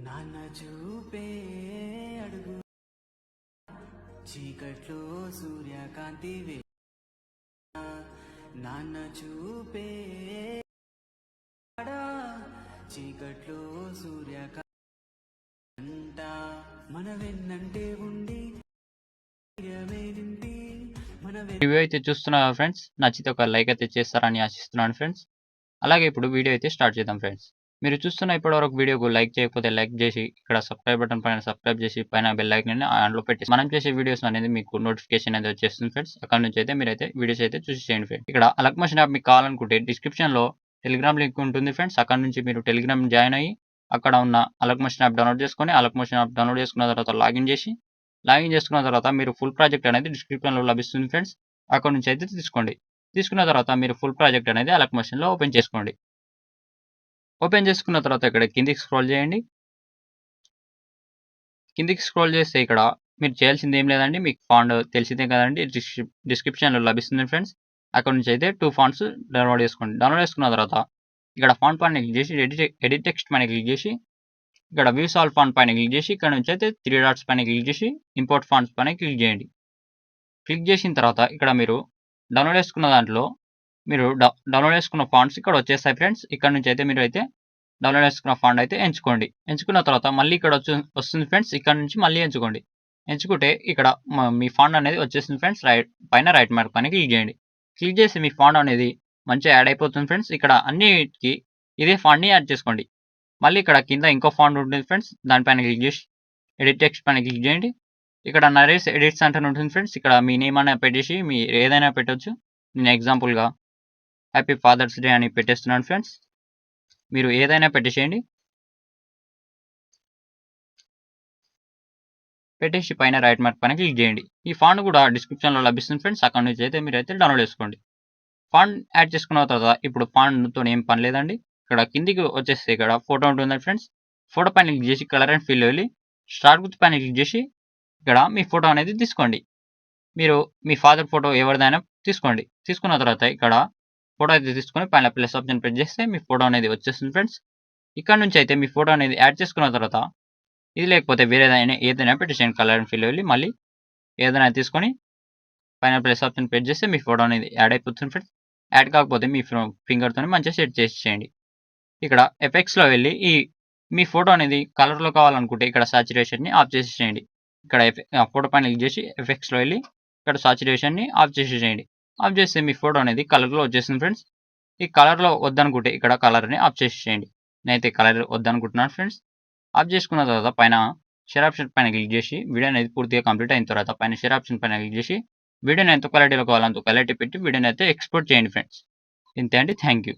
నాన్న చూపే అడుగు చీకట్లో సూర్యకాంతి నాన్న చూపే చీకట్లో సూర్యకాంతి మన వెన్నంటే ఉండి రివ్యూ అయితే చూస్తున్నారు ఫ్రెండ్స్. నచ్చితే ఒక లైక్ అయితే చేస్తారని ఆశిస్తున్నాను ఫ్రెండ్స్. అలాగే ఇప్పుడు వీడియో అయితే స్టార్ట్ చేద్దాం ఫ్రెండ్స్. మీరు చూస్తున్న ఇప్పటివరకు వీడియోకు లైక్ చేయకపోతే లైక్ చేసి ఇక్కడ సబ్స్క్రైబ్ బటన్ పైన సబ్స్క్రైబ్ చేసి పైన బెల్ ఐకాన్ ఆన్లో పెట్టి మనం చేసే వీడియోస్ అనేది మీకు నోటిఫికేషన్ అనేది వచ్చేస్తుంది ఫ్రెండ్స్. అక్కడ నుంచి అయితే మీరైతే వీడియోస్ అయితే చూసి చేయండి ఫ్రెండ్స్. ఇక్కడ అలక్ మోషన్ యాప్ మీకు కావాలనుకుంటే డిస్క్రిప్షన్లో టెలిగ్రామ్ లింక్ ఉంటుంది ఫ్రెండ్స్. అక్కడ నుంచి మీరు టెలిగ్రామ్ జాయిన్ అయ్యి అక్కడ ఉన్న అలక్ మోషన్ యాప్ డౌన్లోడ్ చేసుకొని అలక్ మోషన్ యాప్ డౌన్లోడ్ చేసుకున్న తర్వాత లాగిన్ చేసుకున్న తర్వాత మీరు ఫుల్ ప్రాజెక్ట్ అనేది డిస్క్రిప్షన్లో లభిస్తుంది ఫ్రెండ్స్. అక్కడ నుంచి అయితే తీసుకోండి. తీసుకున్న తర్వాత మీరు ఫుల్ ప్రాజెక్ట్ అనేది అలక్ మోషన్లో ఓపెన్ చేసుకోండి. ఓపెన్ చేసుకున్న తర్వాత ఇక్కడ కిందికి స్క్రోల్ చేయండి. కిందికి స్క్రోల్ చేస్తే ఇక్కడ మీరు చేయాల్సింది ఏం లేదండి, మీకు ఫాంట్ తెలిసిందే కదండి, డిస్క్రిప్షన్లో లభిస్తుంది ఫ్రెండ్స్. అక్కడ నుంచి అయితే 2 ఫాంట్స్ డౌన్లోడ్ చేసుకోండి. డౌన్లోడ్ చేసుకున్న తర్వాత ఇక్కడ ఫాంట్ పైన క్లిక్ చేసి ఎడిట్ టెక్స్ట్ పైన క్లిక్ చేసి ఇక్కడ వ్యూ సాల్ ఫాంట్ పైన క్లిక్ చేసి ఇక్కడ నుంచి అయితే 3 డాట్స్ పైన క్లిక్ చేసి ఇంపోర్ట్ ఫాంట్స్ పైన క్లిక్ చేయండి. క్లిక్ చేసిన తర్వాత ఇక్కడ మీరు డౌన్లోడ్ చేసుకున్న దాంట్లో మీరు డౌన్లోడ్ చేసుకున్న ఫాంట్స్ ఇక్కడ వచ్చేస్తాయి ఫ్రెండ్స్. ఇక్కడ నుంచి అయితే మీరు అయితే డౌన్లోడ్ చేసుకున్న ఫాంట్ అయితే ఎంచుకోండి. ఎంచుకున్న తర్వాత మళ్ళీ ఇక్కడ వస్తుంది ఫ్రెండ్స్. ఇక్కడ నుంచి మళ్ళీ ఎంచుకోండి. ఎంచుకుంటే ఇక్కడ మీ ఫాంట్ అనేది వచ్చేస్తుంది ఫ్రెండ్స్. రైట్ మార్క్ పైన క్లిక్ చేయండి. క్లిక్ చేసి మీ ఫాంట్ అనేది మంచిగా యాడ్ అయిపోతుంది ఫ్రెండ్స్. ఇక్కడ అన్నిటికి ఇదే ఫాంట్ని యాడ్ చేసుకోండి. మళ్ళీ ఇక్కడ కింద ఇంకో ఫాంట్ ఉంటుంది ఫ్రెండ్స్. దానిపైన క్లిక్ చేసి ఎడిట్ టెక్స్ట్ పైన క్లిక్ చేయండి. ఇక్కడ నరేస్ ఎడిట్స్ అంటే ఉంటుంది ఫ్రెండ్స్. ఇక్కడ మీ నేమ్ అనేది పెట్టేసి మీ ఏదైనా పెట్టవచ్చు. నేను ఎగ్జాంపుల్గా హ్యాపీ ఫాదర్స్ డే అని పెట్టేస్తున్నాను ఫ్రెండ్స్. మీరు ఏదైనా పెట్టేసేయండి. పెట్టేసి పైన రైట్ మార్క్ పైన క్లిక్ చేయండి. ఈ ఫాంట్ కూడా డిస్క్రిప్షన్లో లభిస్తుంది ఫ్రెండ్స్. అక్కడ నుంచి అయితే మీరు అయితే డౌన్లోడ్ చేసుకోండి. ఫాంట్ యాడ్ చేసుకున్న తర్వాత ఇప్పుడు ఫాంట్తో ఏం పని లేదండి. ఇక్కడ కిందికి వచ్చేస్తే ఇక్కడ ఫోటో ఉంటుంది ఫ్రెండ్స్. ఫోటో పైన క్లిక్ చేసి కలర్ అండ్ ఫిల్ వెళ్ళి స్టార్ట్ గుర్తు పైన క్లిక్ చేసి ఇక్కడ మీ ఫోటో అనేది తీసుకోండి. మీరు మీ ఫాదర్ ఫోటో ఎవరిదైనా తీసుకోండి. తీసుకున్న తర్వాత ఇక్కడ ఫోటో అయితే తీసుకొని పైన ప్లస్ ఆప్షన్ ప్రెస్ చేస్తే మీ ఫోటో అనేది వచ్చేస్తుంది ఫ్రెండ్స్. ఇక్కడ నుంచి అయితే మీ ఫోటో అనేది యాడ్ చేసుకున్న తర్వాత ఇది లేకపోతే ఏదైనా పెట్టేసేయండి. కలర్ అండ్ ఫిల్ వెళ్ళి మళ్ళీ ఏదైనా తీసుకొని పైన ప్లస్ ఆప్షన్ ప్రెస్ చేస్తే మీ ఫోటో అనేది యాడ్ అయిపోతుంది ఫ్రెండ్స్. యాడ్ కాకపోతే మీ ఫింగర్తో మంచిగా సెట్ చేసేయండి. ఇక్కడ ఎఫెక్ట్స్లో వెళ్ళి మీ ఫోటో అనేది కలర్లో కావాలనుకుంటే ఇక్కడ సాచురేషన్ని ఆఫ్ చేసేసేయండి. ఇక్కడ ఫోటో పైన క్లిక్ చేసి ఎఫెక్ట్స్లో వెళ్ళి ఇక్కడ సాచురేషన్ని ఆఫ్ చేసేసేయండి. ఆఫ్ చేస్తే మీ ఫోటో అనేది కలర్లో వచ్చేసింది ఫ్రెండ్స్. ఈ కలర్లో వద్దనుకుంటే ఇక్కడ కలర్ని ఆఫ్ చేసేసేయండి. నేనైతే కలర్ వద్దనుకుంటున్నాను ఫ్రెండ్స్. ఆఫ్ చేసుకున్న తర్వాత పైన షేర్ ఆప్షన్ పైన క్లిక్ చేసి వీడియో అనేది పూర్తిగా కంప్లీట్ అయిన తర్వాత పైన షేర్ ఆప్షన్ పైన క్లిక్ చేసి వీడియోని ఎంత క్వాలిటీలో కావాలంత క్వాలిటీ పెట్టి వీడియోని అయితే ఎక్స్పోర్ట్ చేయండి ఫ్రెండ్స్. ఇంతే అండి. Thank you.